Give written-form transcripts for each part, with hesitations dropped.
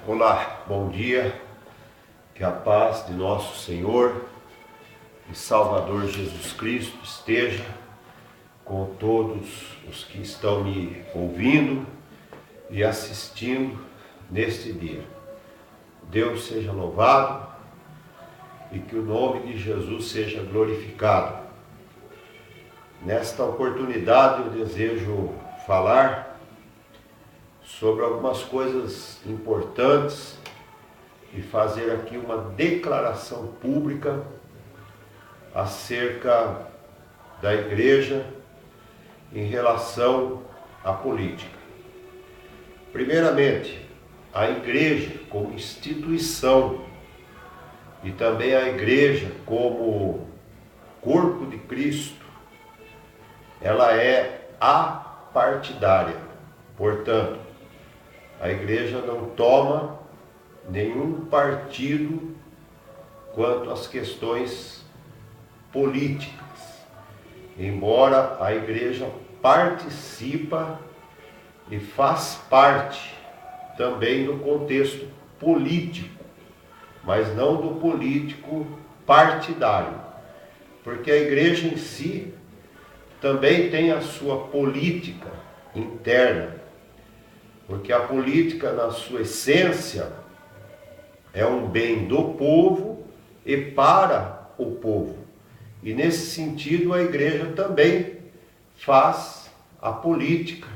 Olá, bom dia, que a paz de nosso Senhor e Salvador Jesus Cristo esteja com todos os que estão me ouvindo e assistindo neste dia. Deus seja louvado e que o nome de Jesus seja glorificado. Nesta oportunidade eu desejo falar sobre algumas coisas importantes e fazer aqui uma declaração pública acerca da igreja em relação à política. Primeiramente, a igreja como instituição e também a igreja como corpo de Cristo, ela é apartidária. Portanto, a igreja não toma nenhum partido quanto às questões políticas, embora a igreja participa e faz parte também do contexto político, mas não do político partidário, porque a igreja em si também tem a sua política interna, porque a política, na sua essência, é um bem do povo e para o povo. E nesse sentido, a igreja também faz a política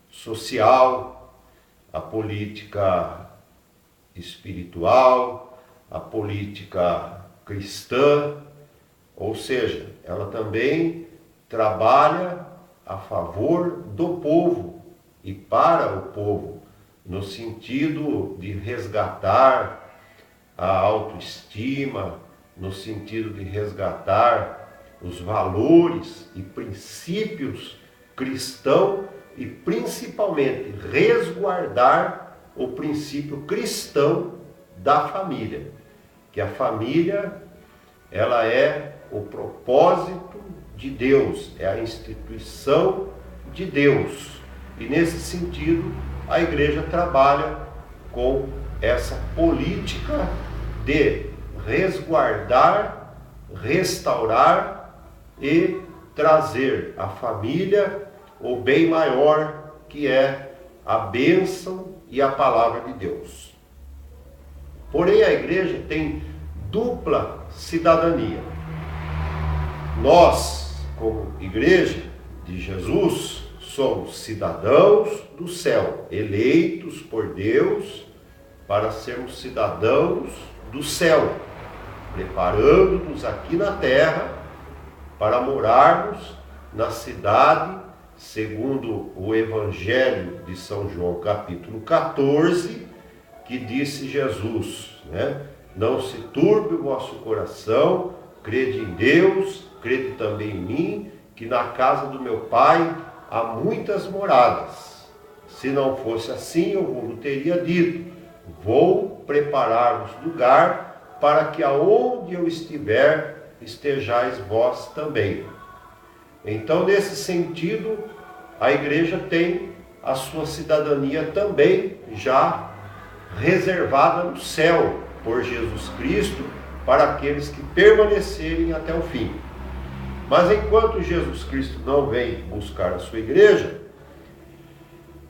social, a política espiritual, a política cristã, ou seja, ela também trabalha a favor do povo e para o povo, no sentido de resgatar a autoestima, no sentido de resgatar os valores e princípios cristãos e principalmente resguardar o princípio cristão da família, que a família ela é o propósito de Deus, é a instituição de Deus. E nesse sentido, a igreja trabalha com essa política de resguardar, restaurar e trazer à família o bem maior, que é a bênção e a palavra de Deus. Porém, a igreja tem dupla cidadania. Nós, como igreja de Jesus, somos cidadãos do céu, eleitos por Deus para sermos cidadãos do céu, preparando-nos aqui na terra para morarmos na cidade, segundo o Evangelho de São João, capítulo 14, que disse Jesus, Não se turbe o vosso coração, crede em Deus, crede também em mim, que na casa do meu Pai há muitas moradas. Se não fosse assim, eu vos teria dito: vou preparar-vos lugar, para que aonde eu estiver, estejais vós também. Então, nesse sentido, a igreja tem a sua cidadania também já reservada no céu por Jesus Cristo, para aqueles que permanecerem até o fim. Mas enquanto Jesus Cristo não vem buscar a sua igreja,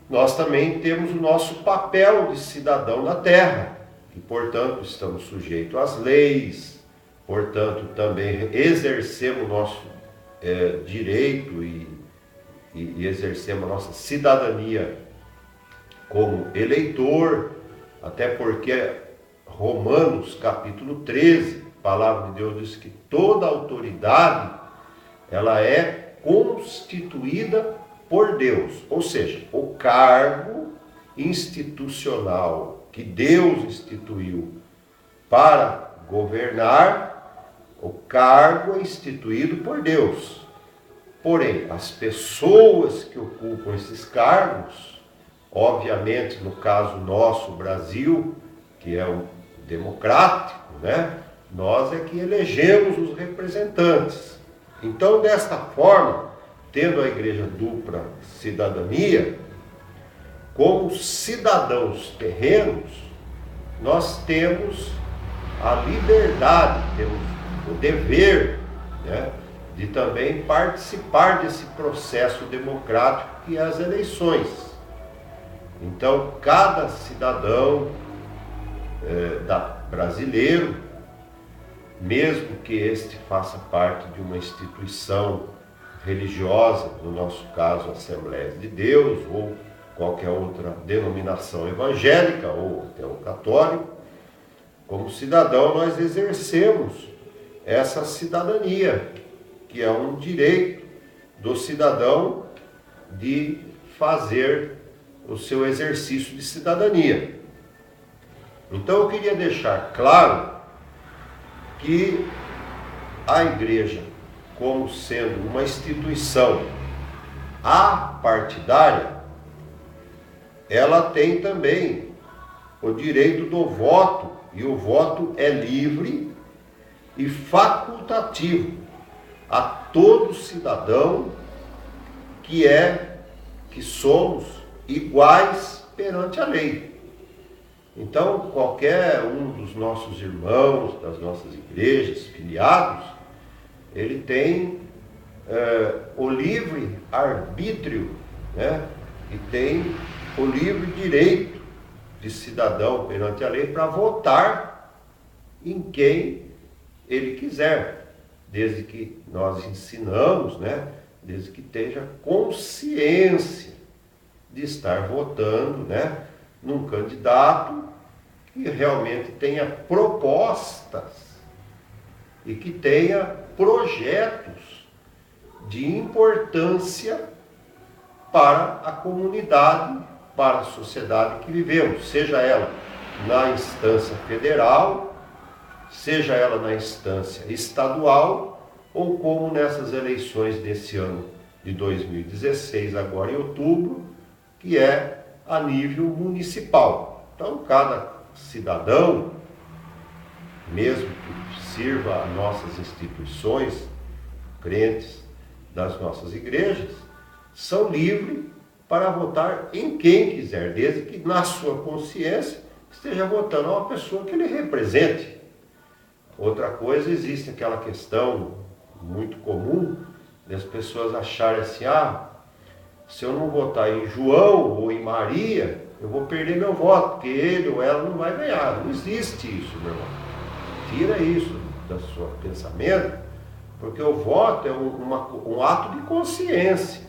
nós também temos o nosso papel de cidadão na terra. E, portanto, estamos sujeitos às leis, portanto, também exercemos o nosso direito e exercemos a nossa cidadania como eleitor, até porque Romanos, capítulo 13, a palavra de Deus diz que toda autoridade ela é constituída por Deus, ou seja, o cargo institucional que Deus instituiu para governar, o cargo é instituído por Deus. Porém, as pessoas que ocupam esses cargos, obviamente, no caso nosso, Brasil, que é um democrático, nós é que elegemos os representantes. Então, desta forma, tendo a igreja dupla cidadania, como cidadãos terrenos, nós temos a liberdade, temos o dever, né, de também participar desse processo democrático que é as eleições. Então, cada cidadão brasileiro, mesmo que este faça parte de uma instituição religiosa, no nosso caso a Assembleia de Deus, ou qualquer outra denominação evangélica, ou até o católico, como cidadão nós exercemos essa cidadania, que é um direito do cidadão de fazer o seu exercício de cidadania. Então eu queria deixar claro que a igreja, como sendo uma instituição apartidária, ela tem também o direito do voto, e o voto é livre e facultativo a todo cidadão que somos iguais perante a lei. Então, qualquer um dos nossos irmãos, das nossas igrejas, filiados, ele tem o livre arbítrio, né? E tem o livre direito de cidadão perante a lei para votar em quem ele quiser, desde que nós ensinamos, né? Desde que esteja consciência de estar votando, né, num candidato que realmente tenha propostas e que tenha projetos de importância para a comunidade, para a sociedade que vivemos, seja ela na instância federal, seja ela na instância estadual, ou como nessas eleições desse ano de 2016, agora em outubro, que é a nível municipal. Então, cada cidadão, mesmo que sirva a nossas instituições, crentes das nossas igrejas, são livres para votar em quem quiser, desde que na sua consciência esteja votando a uma pessoa que ele represente. Outra coisa, existe aquela questão muito comum das pessoas acharem assim, se eu não votar em João ou em Maria, eu vou perder meu voto, porque ele ou ela não vai ganhar. Não existe isso, meu irmão. Tira isso do seu pensamento, porque o voto é um ato de consciência.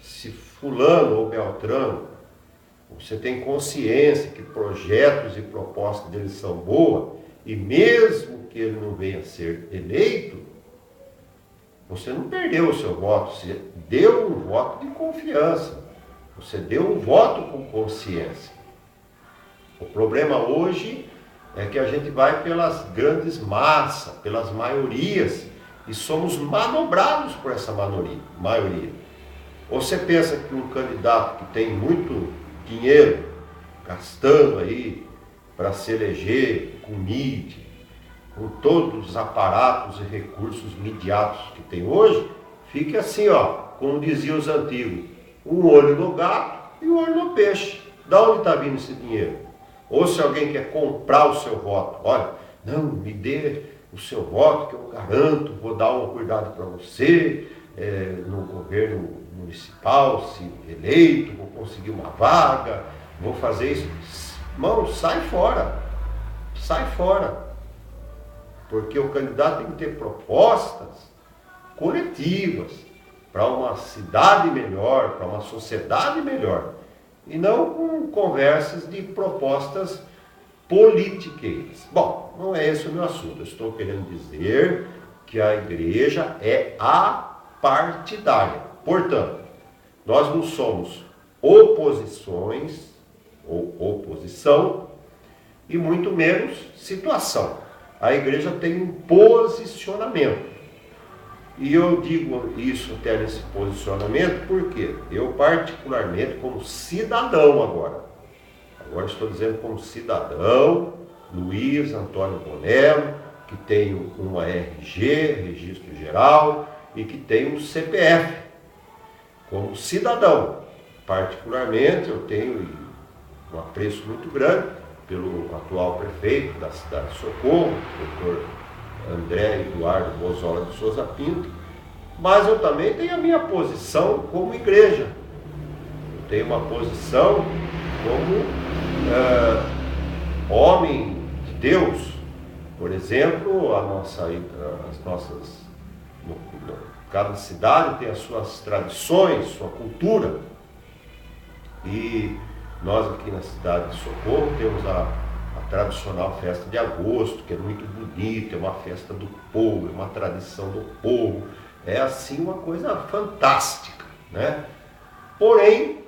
Se fulano ou beltrano, você tem consciência que projetos e propostas deles são boas, e mesmo que ele não venha a ser eleito, você não perdeu o seu voto, você deu um voto de confiança, você deu um voto com consciência. O problema hoje é que a gente vai pelas grandes massas, pelas maiorias, e somos manobrados por essa maioria. Ou você pensa que um candidato que tem muito dinheiro, gastando aí para se eleger com mídia, com todos os aparatos e recursos midiáticos que tem hoje, fique assim, como diziam os antigos, um olho no gato e um olho no peixe. Da onde está vindo esse dinheiro? Ou se alguém quer comprar o seu voto, olha, não, me dê o seu voto que eu garanto, vou dar um cuidado para você, no governo municipal, se eleito, vou conseguir uma vaga, vou fazer isso. Irmão, sai fora, porque o candidato tem que ter propostas coletivas para uma cidade melhor, para uma sociedade melhor, e não com conversas de propostas politiqueiras. Bom, não é esse o meu assunto. Eu estou querendo dizer que a igreja é apartidária. Portanto, nós não somos oposições ou oposição e muito menos situação. A igreja tem um posicionamento. E eu digo isso até nesse posicionamento porque eu particularmente como cidadão agora estou dizendo como cidadão, Luiz Antônio Bonello, que tem uma RG, Registro Geral, e que tem um CPF. Como cidadão, particularmente, eu tenho um apreço muito grande pelo atual prefeito da cidade de Socorro, doutor André Eduardo Bozola de Souza Pinto, mas eu também tenho a minha posição como igreja. Eu tenho uma posição como homem de Deus. Por exemplo, cada cidade tem as suas tradições, sua cultura. E nós aqui na cidade de Socorro temos a tradicional festa de agosto, que é muito bonita, é uma festa do povo, é uma tradição do povo. É assim uma coisa fantástica, né? Porém,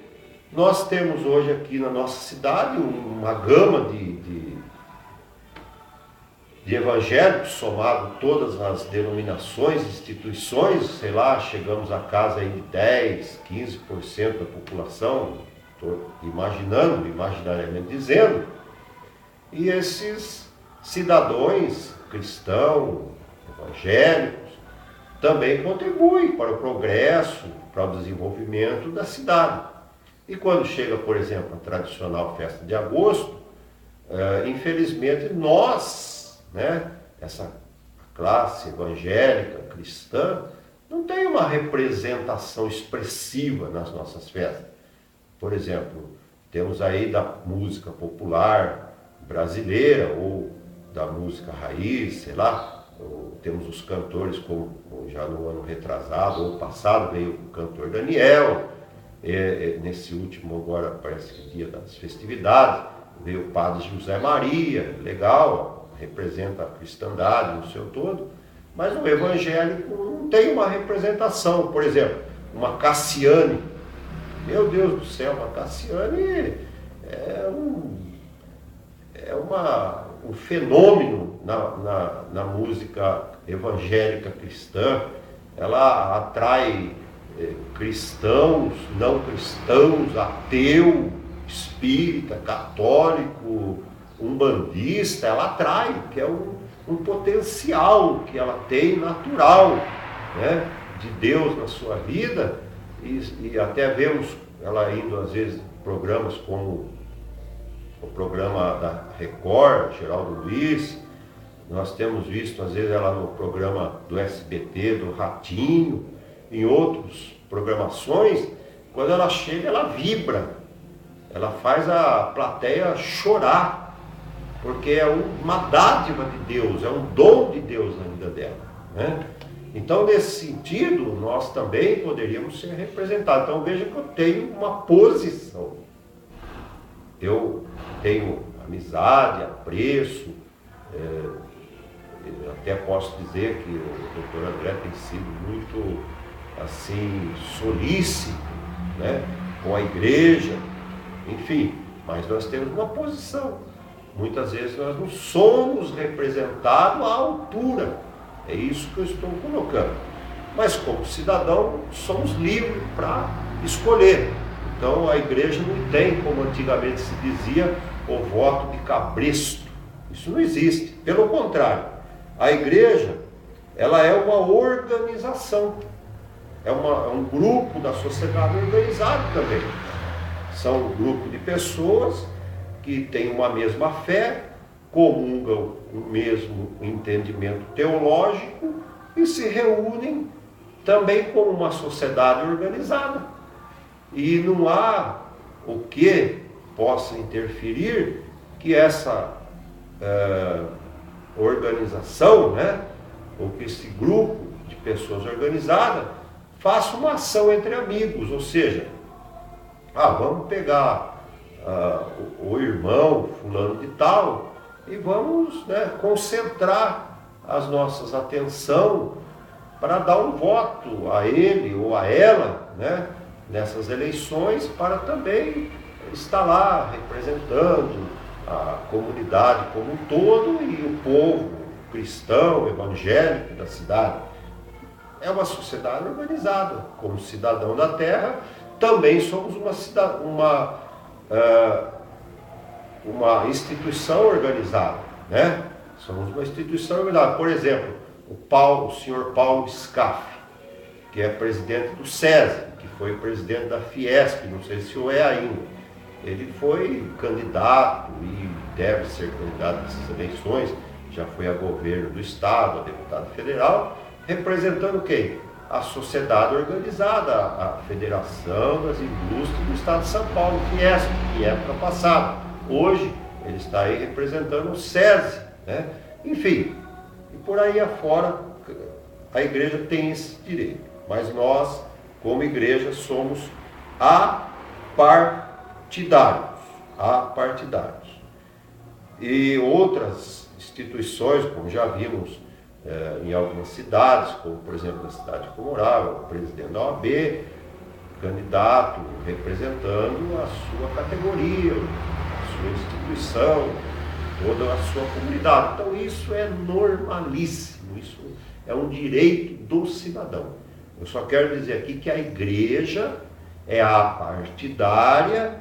nós temos hoje aqui na nossa cidade uma gama de evangélicos, somado todas as denominações, instituições, sei lá, chegamos a casa aí de 10, 15% da população, estou imaginando, imaginariamente dizendo, e esses cidadãos cristãos, evangélicos, também contribuem para o progresso, para o desenvolvimento da cidade. E quando chega, por exemplo, a tradicional festa de agosto, infelizmente nós, essa classe evangélica, cristã, não tem uma representação expressiva nas nossas festas. Por exemplo, temos aí da música popular brasileira ou da música raiz, sei lá, temos os cantores como já no ano retrasado ou passado veio o cantor Daniel, nesse último agora parece que dia das festividades, veio o padre José Maria, legal, representa a cristandade no seu todo, mas o evangélico não tem uma representação. Por exemplo, uma Cassiane, meu Deus do céu, uma Cassiane é um fenômeno na música evangélica cristã. Ela atrai cristãos, não cristãos, ateu, espírita, católico, umbandista, ela atrai, que é um potencial que ela tem natural, né, de Deus na sua vida, e até vemos ela indo às vezes em programas como o programa da Record, Geraldo Luiz, nós temos visto às vezes ela no programa do SBT, do Ratinho, em outras programações, quando ela chega ela vibra, ela faz a plateia chorar, porque é uma dádiva de Deus, é um dom de Deus na vida dela, né? Então, nesse sentido, nós também poderíamos ser representados. Então, veja que eu tenho uma posição. Eu tenho amizade, apreço, até posso dizer que o doutor André tem sido muito, assim, solícito, né, com a igreja, enfim, mas nós temos uma posição. Muitas vezes nós não somos representados à altura. É isso que eu estou colocando. Mas como cidadão, somos livres para escolher. Então a igreja não tem, como antigamente se dizia, o voto de cabresto. Isso não existe. Pelo contrário, a igreja, ela é uma organização. É um grupo da sociedade organizado também. São um grupo de pessoas que têm uma mesma fé, comungam o mesmo entendimento teológico e se reúnem também como uma sociedade organizada. E não há o que possa interferir que essa organização, né, ou que esse grupo de pessoas organizadas faça uma ação entre amigos, ou seja, vamos pegar o irmão fulano de tal e vamos, né, concentrar as nossas atenção para dar um voto a ele ou a ela, né, nessas eleições, para também estar lá representando a comunidade como um todo e o povo cristão, evangélico da cidade. É uma sociedade organizada. Como cidadão da terra, também somos uma instituição organizada, né? Somos uma instituição organizada. Por exemplo, o senhor Paulo Scaff, que é presidente do SESI, que foi presidente da Fiesp, não sei se o é ainda. ele foi candidato e deve ser candidato nessas eleições, já foi a governo do Estado, a deputado federal, representando quem? A sociedade organizada, a Federação das Indústrias do Estado de São Paulo, Fiesp, em época passada. Hoje, ele está aí representando o SESI, né? Enfim, e por aí afora, a igreja tem esse direito. Mas nós, como igreja, somos apartidários. Apartidários. E outras instituições, como já vimos em algumas cidades, como por exemplo na cidade de Comorável, o presidente da OAB, candidato representando a sua categoria, a sua instituição, toda a sua comunidade. Então isso é normalíssimo, isso é um direito do cidadão. Eu só quero dizer aqui que a igreja é apartidária,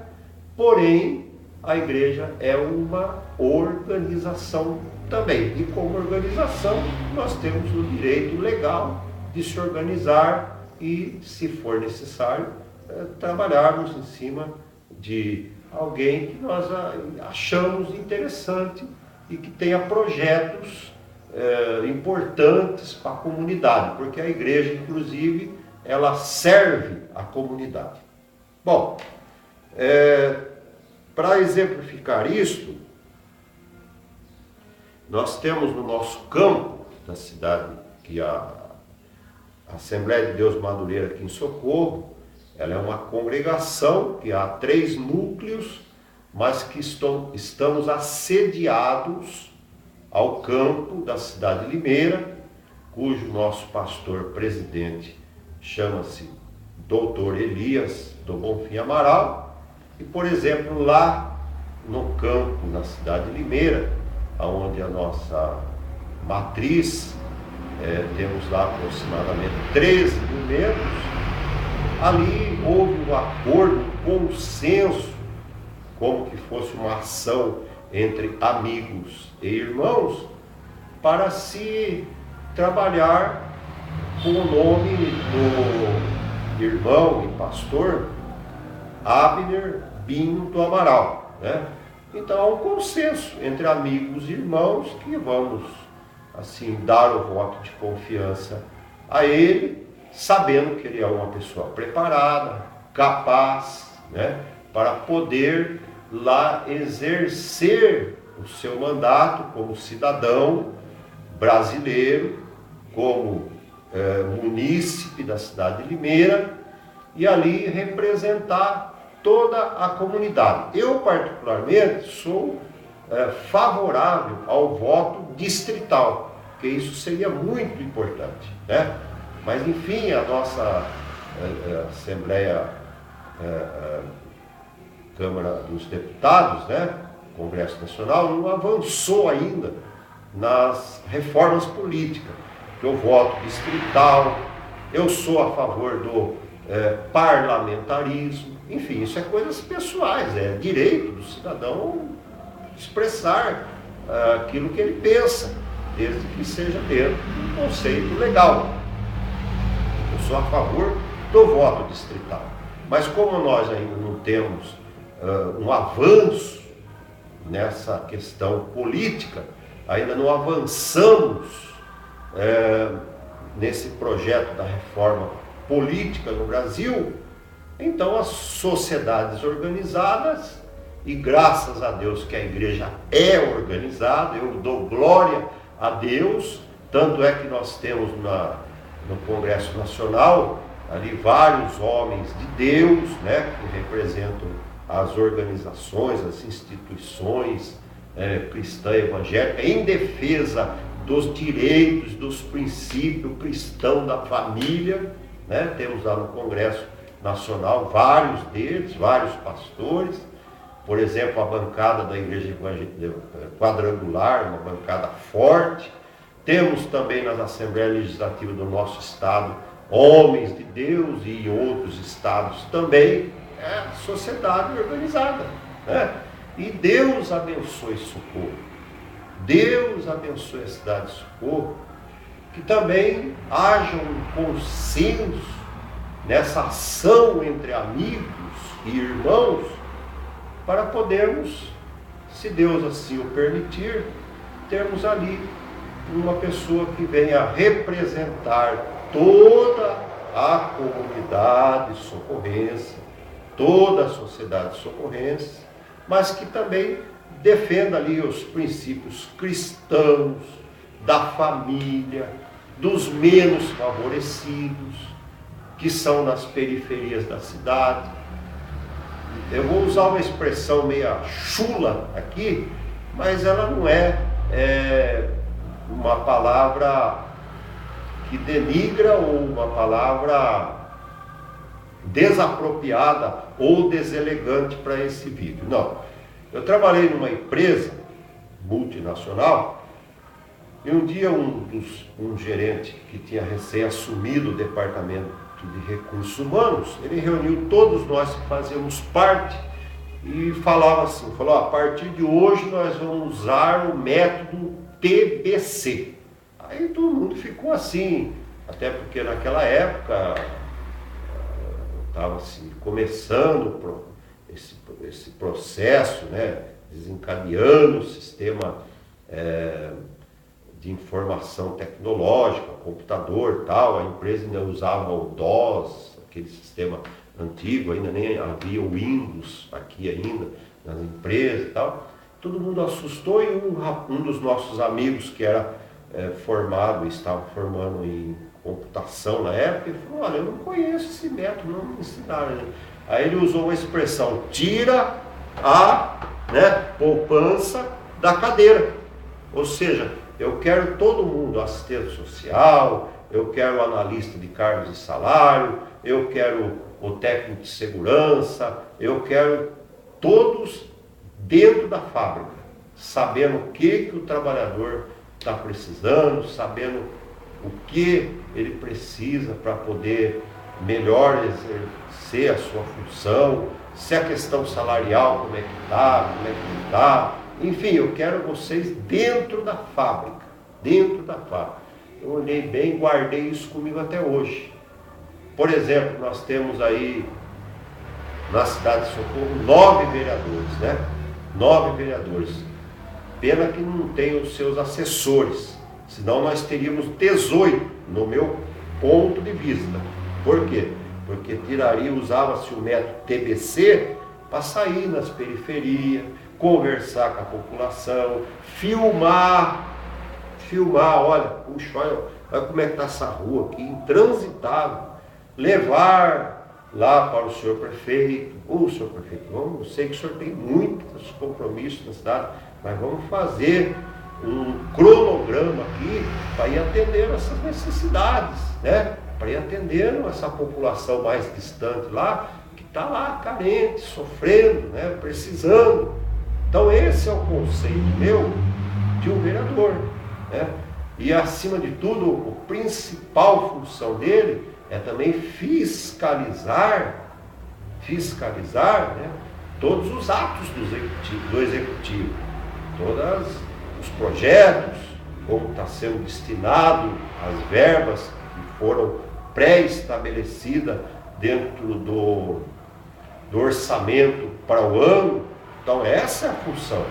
porém a igreja é uma organização também. E como organização, nós temos o direito legal de se organizar e, se for necessário, trabalharmos em cima de alguém que nós achamos interessante e que tenha projetos importantes para a comunidade, porque a igreja, inclusive, ela serve a comunidade. Bom, para exemplificar isso, nós temos no nosso campo da cidade, que a Assembleia de Deus Madureira aqui em Socorro, ela é uma congregação que há 3 núcleos, mas que estamos assediados ao campo da cidade de Limeira, cujo nosso pastor presidente chama-se Dr. Elias do Bonfim Amaral. E, por exemplo, lá no campo, na cidade de Limeira, onde a nossa matriz, temos lá aproximadamente 13 mil membros, ali houve um acordo, um consenso, como que fosse uma ação entre amigos e irmãos, para se trabalhar com o nome do irmão e pastor Abner Binho do Amaral, né? Então há um consenso entre amigos e irmãos que vamos, assim, dar o voto de confiança a ele, sabendo que ele é uma pessoa preparada, capaz, né, para poder lá exercer o seu mandato como cidadão brasileiro, como munícipe da cidade de Limeira, e ali representar toda a comunidade. Eu, particularmente, sou favorável ao voto distrital, porque isso seria muito importante, né? Mas, enfim, a nossa Assembleia, Câmara dos Deputados, né, Congresso Nacional, não avançou ainda nas reformas políticas. Eu voto distrital, eu sou a favor do parlamentarismo, enfim, isso é coisas pessoais, é direito do cidadão expressar aquilo que ele pensa, desde que seja dentro de um conceito legal. Eu sou a favor do voto distrital. Mas como nós ainda não temos um avanço nessa questão política, ainda não avançamos nesse projeto da reforma política no Brasil, então as sociedades organizadas, e graças a Deus que a igreja é organizada, eu dou glória a Deus, tanto é que nós temos no Congresso Nacional ali vários homens de Deus, né, que representam as organizações, as instituições cristã evangélica, em defesa dos direitos, dos princípios cristãos da família, né? Temos lá no Congresso Nacional vários deles, vários pastores, por exemplo, a bancada da Igreja Quadrangular, uma bancada forte. Temos também nas Assembleias Legislativas do nosso estado homens de Deus, e em outros estados também, sociedade organizada, né? E Deus abençoe Socorro, Deus abençoe a cidade de Socorro, que também haja um consenso nessa ação entre amigos e irmãos, para podermos, se Deus assim o permitir, termos ali uma pessoa que venha representar toda a comunidade socorrense, toda a sociedade socorrense, mas que também defenda ali os princípios cristãos, da família, dos menos favorecidos, que são nas periferias da cidade. Eu vou usar uma expressão meio chula aqui, mas ela não é uma palavra que denigra ou uma palavra desapropriada ou deselegante para esse vídeo. Não. Eu trabalhei numa empresa multinacional e um dia um gerente que tinha recém-assumido o departamento de recursos humanos, ele reuniu todos nós que fazíamos parte e falava assim, falou, a partir de hoje nós vamos usar o método TBC. Aí todo mundo ficou assim, até porque naquela época estava assim, começando esse processo, né, desencadeando o sistema de informação tecnológica, computador, tal. A empresa ainda usava o DOS, aquele sistema antigo, ainda nem havia o Windows aqui ainda nas empresas e tal. Todo mundo assustou e um dos nossos amigos que era formado, estava formando em computação na época, ele falou, olha, eu não conheço esse método, não me ensinaram. Aí ele usou uma expressão, tira a poupança da cadeira. Ou seja, eu quero todo mundo, assistente social, eu quero o analista de cargos e salário, eu quero o técnico de segurança, eu quero todos dentro da fábrica, sabendo o que o trabalhador está precisando, sabendo o que ele precisa para poder melhor exercer a sua função, se a questão salarial, como é que está, como é que não está. Enfim, eu quero vocês dentro da fábrica, dentro da fábrica. Eu olhei bem, guardei isso comigo até hoje. Por exemplo, nós temos aí na cidade de Socorro 9 vereadores, né? 9 vereadores. Pena que não tem os seus assessores, senão nós teríamos 18, no meu ponto de vista. Por quê? Porque usava-se o método TBC para sair nas periferias, conversar com a população, filmar, olha, puxa, olha como é que está essa rua aqui, intransitável, levar lá para o senhor prefeito, senhor prefeito, eu sei que o senhor tem muitos compromissos na cidade, mas vamos fazer um cronograma aqui para ir atendendo essas necessidades, né? Para ir atendendo essa população mais distante lá, que está lá carente, sofrendo, né? Precisando. Então esse é o conceito meu de um vereador, né? E acima de tudo, a principal função dele é também fiscalizar, né? Todos os atos do executivo, todos os projetos, como está sendo destinado as verbas que foram pré-estabelecidas dentro do orçamento para o ano. Então essa é a função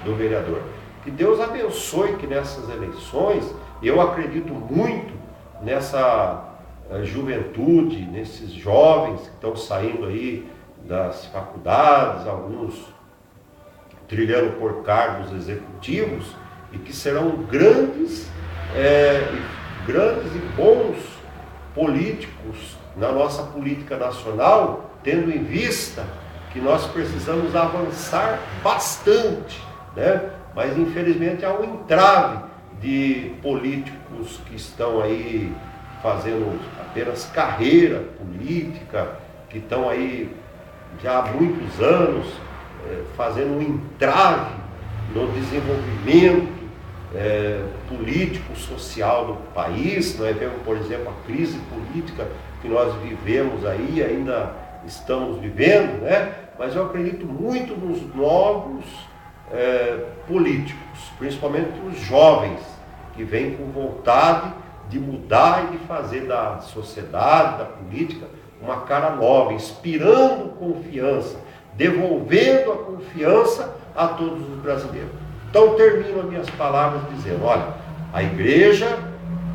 do vereador. Que Deus abençoe que nessas eleições, eu acredito muito nessa juventude, nesses jovens que estão saindo aí das faculdades, alguns trilhando por cargos executivos, e que serão grandes e bons políticos na nossa política nacional, tendo em vista que nós precisamos avançar bastante, né? Mas infelizmente há um entrave de políticos que estão aí fazendo apenas carreira política, que estão aí já há muitos anos fazendo um entrave no desenvolvimento político, social do país. Nós vemos, por exemplo, a crise política que nós vivemos aí, ainda estamos vivendo, né? Mas eu acredito muito nos novos políticos, principalmente os jovens, que vêm com vontade de mudar e de fazer da sociedade, da política, uma cara nova, inspirando confiança, devolvendo a confiança a todos os brasileiros. Então termino as minhas palavras dizendo, olha, a igreja,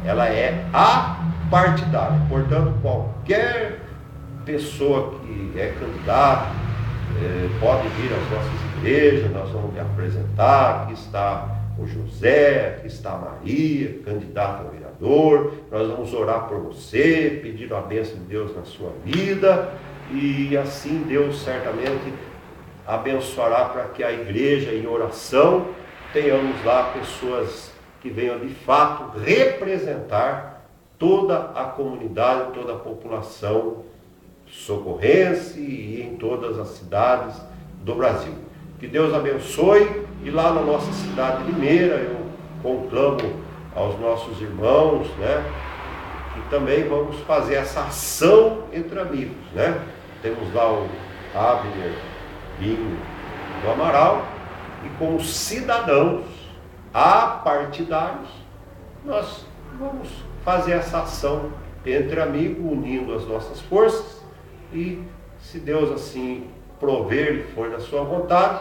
ela é apartidária, portanto qualquer pessoa que é candidata pode vir às nossas igrejas, nós vamos lhe apresentar, aqui está o José, aqui está a Maria, candidata a vereador, nós vamos orar por você, pedir a bênção de Deus na sua vida, e assim Deus certamente abençoará para que a igreja em oração tenhamos lá pessoas que venham de fato representar toda a comunidade, toda a população socorrense e em todas as cidades do Brasil. Que Deus abençoe, e lá na nossa cidade de Limeira eu conclamo aos nossos irmãos, que também vamos fazer essa ação entre amigos, Temos lá o Abner Binho do Amaral, e como cidadãos apartidários, nós vamos fazer essa ação entre amigos, unindo as nossas forças, e se Deus assim prover e for da sua vontade,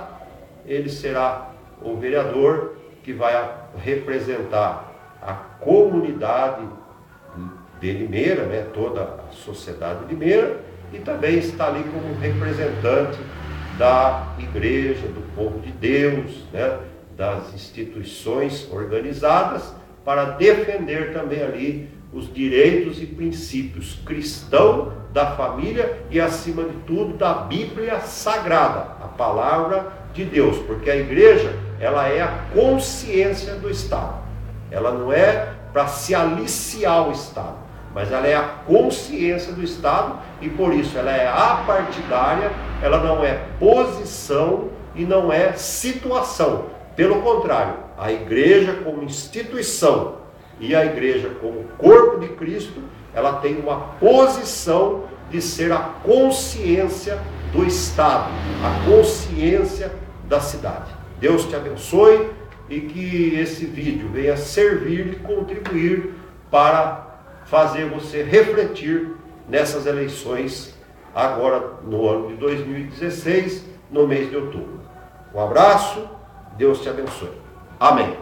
ele será o vereador que vai representar a comunidade de Limeira, toda a sociedade de Limeira, e também está ali como representante da igreja, do povo de Deus, das instituições organizadas, para defender também ali os direitos e princípios cristãos da família e, acima de tudo, da Bíblia Sagrada, a palavra de Deus, porque a igreja, ela é a consciência do Estado. Ela não é para se aliciar o Estado, mas ela é a consciência do Estado, e por isso ela é apartidária, ela não é posição e não é situação. Pelo contrário, a igreja como instituição e a igreja como corpo de Cristo, ela tem uma posição de ser a consciência do Estado, a consciência da cidade. Deus te abençoe e que esse vídeo venha servir e contribuir para fazer você refletir nessas eleições agora no ano de 2016, no mês de outubro. Um abraço, Deus te abençoe. Amém.